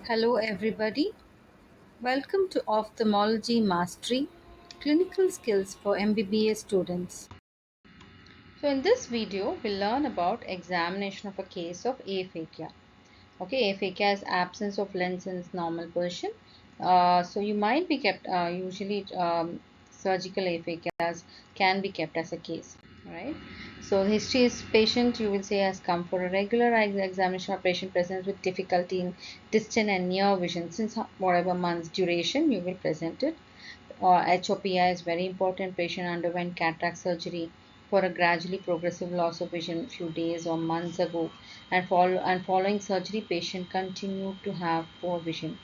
Hello, everybody. Welcome to Ophthalmology Mastery Clinical Skills for MBBS students. So, in this video, we'll learn about examination of a case of aphakia. Okay, aphakia is absence of lens in its normal position. So, you might be kept, usually surgical aphakias can be kept as a case, right? So, the history is patient, you will say, has come for a regular examination of patient presents with difficulty in distant and near vision since whatever month's duration you will present it. HOPI is very important. Patient underwent cataract surgery for a gradually progressive loss of vision a few days or months ago, and following surgery, patient continued to have poor vision.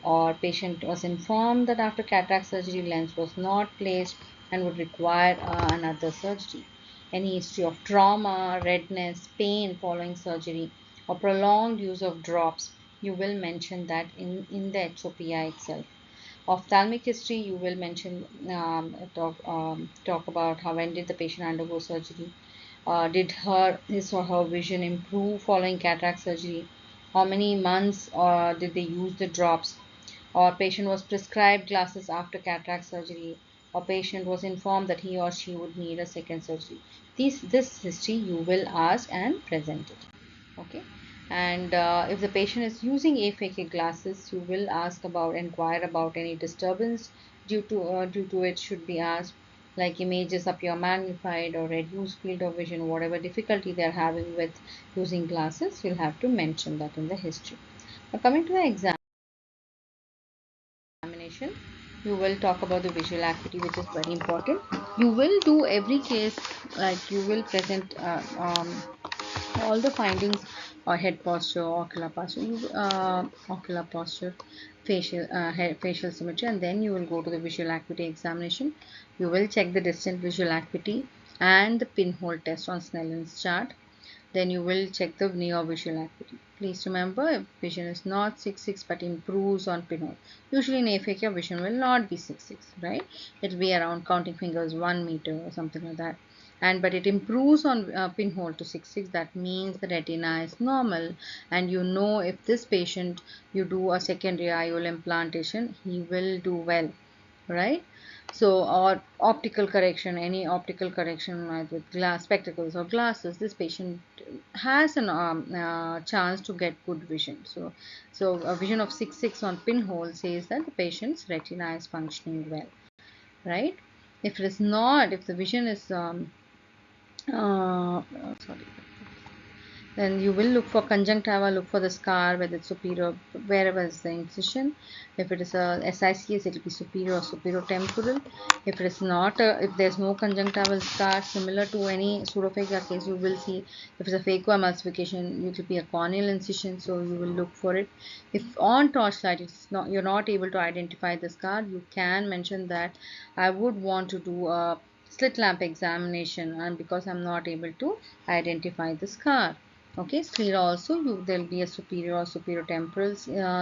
Or patient was informed that after cataract surgery, lens was not placed and would require another surgery. Any history of trauma, redness, pain following surgery, or prolonged use of drops, you will mention that in the HOPI itself. Ophthalmic history, you will mention, talk about how when did the patient undergo surgery, did his or her vision improve following cataract surgery, how many months did they use the drops, or patient was prescribed glasses after cataract surgery, or patient was informed that he or she would need a second surgery. This history you will ask and present it. Okay, and if the patient is using aphakic glasses, you will inquire about any disturbance due to it should be asked, like images appear magnified or reduced field of vision, whatever difficulty they are having with using glasses, you'll have to mention that in the history. Now coming to the examination, you will talk about the visual acuity, which is very important. You will do every case, like you will present all the findings, head posture, ocular posture, facial symmetry, and then you will go to the visual acuity examination. You will check the distant visual acuity and the pinhole test on Snellen's chart. Then you will check the near visual acuity. Please remember, if vision is not 6/6 but improves on pinhole. Usually in aphakia, vision will not be 6/6, right? It will be around counting fingers 1 meter or something like that. But it improves on pinhole to 6/6. That means the retina is normal, and you know if this patient you do a secondary IOL implantation, he will do well, right? So, or optical correction, any optical correction with glass spectacles or glasses, this patient has an chance to get good vision. So a vision of 6/6 on pinhole says that the patient's retina is functioning well, right? If it is not, if the vision is sorry, then you will look for conjunctiva, look for the scar, whether it's superior, wherever is the incision. If it is a SICS, it will be superior or superior temporal. If it is not, if there's no conjunctival scar, similar to any pseudophakia case, you will see if it's a phacoemulsification, it will be a corneal incision, so you will look for it. If on torchlight, it's not, you're not able to identify the scar, you can mention that I would want to do a slit lamp examination, and because I'm not able to identify the scar. Okay, sclera also, there will be a superior or superior temporal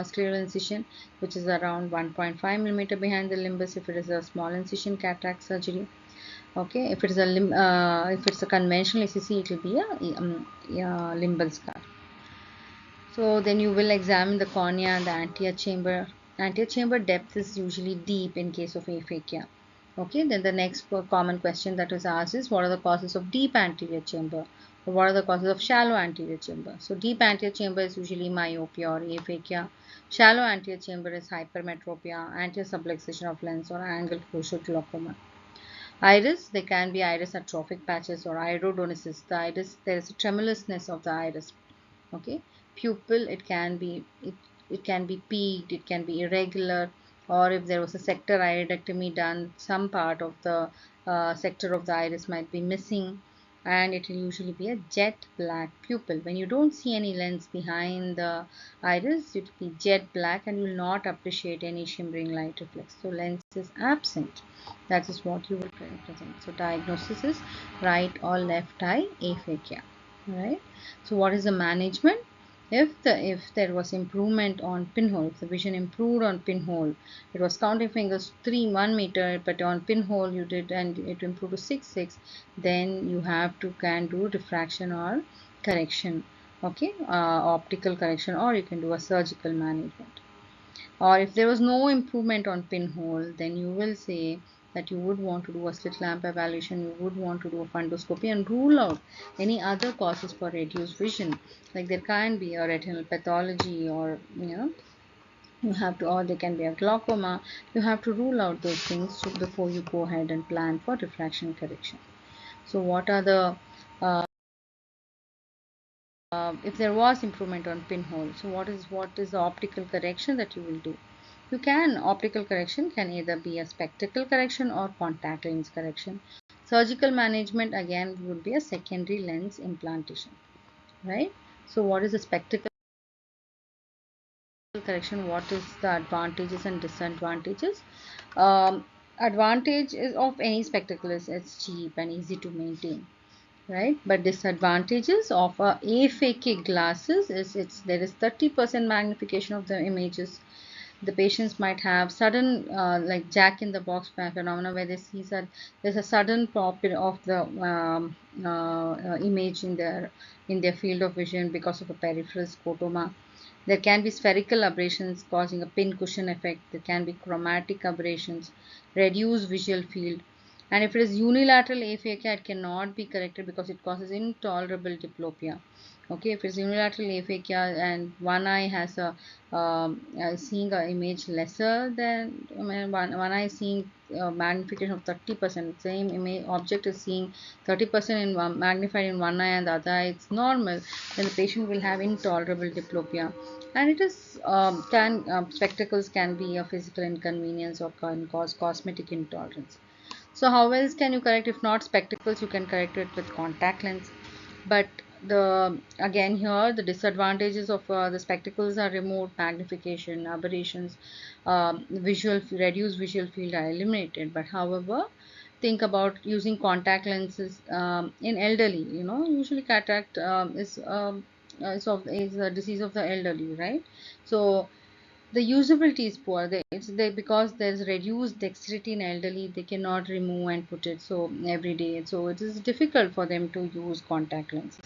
scleral incision, which is around 1.5 millimeter behind the limbus if it is a small incision cataract surgery. Okay, if it is if it's a conventional ECC, it will be a limbal scar. So then you will examine the cornea and the anterior chamber. Anterior chamber depth is usually deep in case of aphakia. Okay, then the next common question that is asked is, what are the causes of deep anterior chamber? Or what are the causes of shallow anterior chamber? So deep anterior chamber is usually myopia or aphakia. Shallow anterior chamber is hypermetropia, anterior subluxation of lens, or angle closure glaucoma. Iris, there can be iris atrophic patches or iridodonesis. The iris, there is a tremulousness of the iris. Okay, pupil, it can be peaked, it can be irregular, or if there was a sector iridectomy done, some part of the sector of the iris might be missing, and it will usually be a jet black pupil. When you don't see any lens behind the iris, it will be jet black and you will not appreciate any shimmering light reflex. So lens is absent. That is what you will present. So diagnosis is right or left eye aphakia. Right. So what is the management? If there was improvement on pinhole, if the vision improved on pinhole, it was counting fingers 1 meter, but on pinhole you did and it improved to 6/6, then you have to can do diffraction or correction Okay, optical correction, or you can do a surgical management. Or if there was no improvement on pinhole, then you will say that you would want to do a slit lamp evaluation, you would want to do a fundoscopy and rule out any other causes for reduced vision. Like there can be a retinal pathology, or you have to, or there can be a glaucoma. You have to rule out those things before you go ahead and plan for diffraction correction. So what are the if there was improvement on pinhole, so what is the optical correction that you will do? You can Optical correction can either be a spectacle correction or contact lens correction. Surgical management again would be a secondary lens implantation, right? So what is the spectacle correction? What is the advantages and disadvantages? um, Advantage is of any spectacle is it's cheap and easy to maintain, right? But disadvantages of aphakic glasses is there is 30% magnification of the images. The patients might have sudden like jack in the box phenomena, where they see that there's a sudden pop of the image in their field of vision because of a peripheral scotoma. There can be spherical aberrations causing a pincushion effect. There can be chromatic aberrations, reduced visual field. And if it is unilateral aphakia, it cannot be corrected because it causes intolerable diplopia. Okay, if it's unilateral aphakia and one eye has a seeing an image lesser than, I mean, one eye is seeing magnification of 30%, same image object is seeing 30% in one, magnified in one eye, and the other eye it's normal, then the patient will have intolerable diplopia. And it is can spectacles can be a physical inconvenience or can cause cosmetic intolerance. So how else can you correct? If not spectacles, you can correct it with contact lens. But the again here the disadvantages of the spectacles are removed, magnification, aberrations, reduced visual field are eliminated. But however, think about using contact lenses in elderly. Usually cataract is a disease of the elderly, right? So the usability is poor. Because there's reduced dexterity in elderly, they cannot remove and put it so every day. So it is difficult for them to use contact lenses.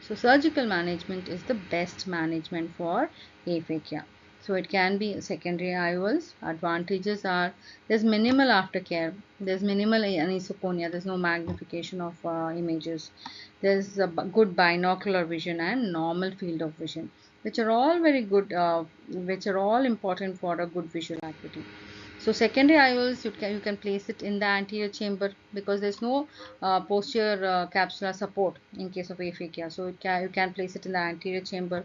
So surgical management is the best management for aphakia. So it can be secondary IOLs. Advantages are there's minimal aftercare. There's minimal anisoconia. There's no magnification of images. There's a good binocular vision and normal field of vision, which are all very good, which are all important for a good visual acuity. So secondary IOLs, you can place it in the anterior chamber because there's no posterior capsular support in case of aphakia. So you can place it in the anterior chamber,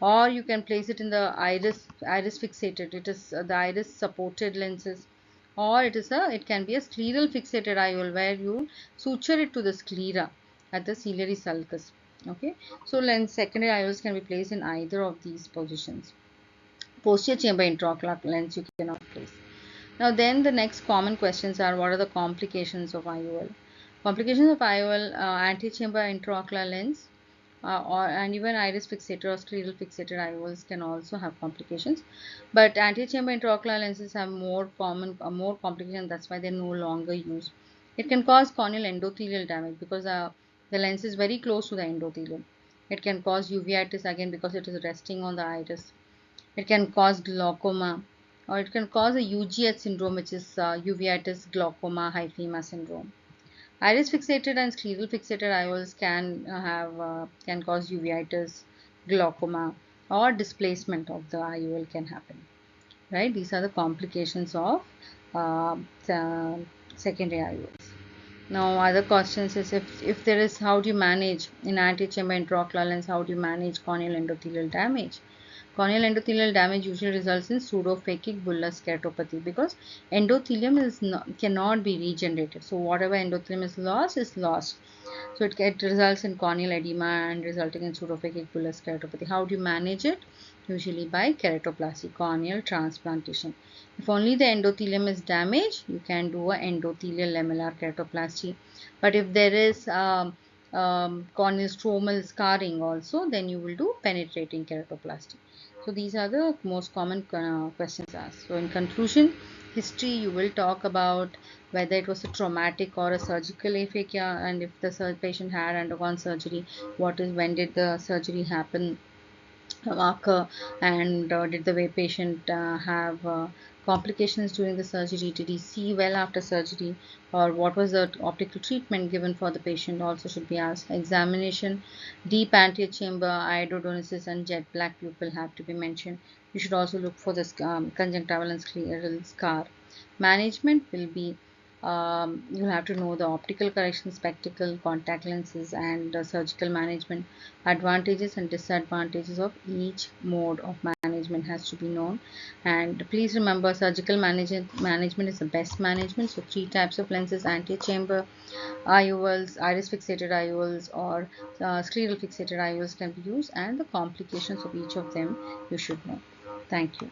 or you can place it in the iris fixated. It is the iris supported lenses, or it can be a scleral fixated IOL where you suture it to the sclera at the ciliary sulcus. Okay, so secondary IOLs can be placed in either of these positions. Posterior chamber intraocular lens you cannot place. Now then the next common questions are, what are the complications of IOL? Complications of IOL, antechamber intraocular lens, and even iris fixated or scleral fixated IOLs can also have complications. But antechamber intraocular lenses have more complications. That's why they're no longer used. It can cause corneal endothelial damage because the lens is very close to the endothelium. It can cause uveitis again because it is resting on the iris. It can cause glaucoma, or it can cause a UGH syndrome, which is uveitis glaucoma hyphema syndrome. Iris fixated and scleral fixated IOLs can cause uveitis, glaucoma, or displacement of the IOL can happen. Right? These are the complications of uh, secondary IOLs. Now, other questions is, if there is, how do you manage in antechamber intraocular lens? How do you manage corneal endothelial damage? Corneal endothelial damage usually results in pseudophakic bullous keratopathy because endothelium cannot be regenerated. So whatever endothelium is lost is lost. So it results in corneal edema and resulting in pseudophakic bullous keratopathy. How do you manage it? Usually by keratoplasty, corneal transplantation. If only the endothelium is damaged, you can do a endothelial lamellar keratoplasty. But if there is corneal stromal scarring also, then you will do penetrating keratoplasty. So these are the most common questions asked. So in conclusion, history, you will talk about whether it was a traumatic or a surgical aphakia, and if the patient had undergone surgery, when did the surgery happen, marker, and did the patient have complications during the surgery? Did he see well after surgery? Or what was the optical treatment given for the patient? Also should be asked. Examination, deep anterior chamber, iododonosis, and jet black pupil have to be mentioned. You should also look for this conjunctival and scleral scar. Management will be, you'll have to know the optical correction, spectacle, contact lenses, and surgical management. Advantages and disadvantages of each mode of management has to be known. And please remember, surgical management is the best management. So three types of lenses: anterior chamber IOLs, iris fixated IOLs, or scleral fixated IOLs can be used, and the complications of each of them you should know. Thank you.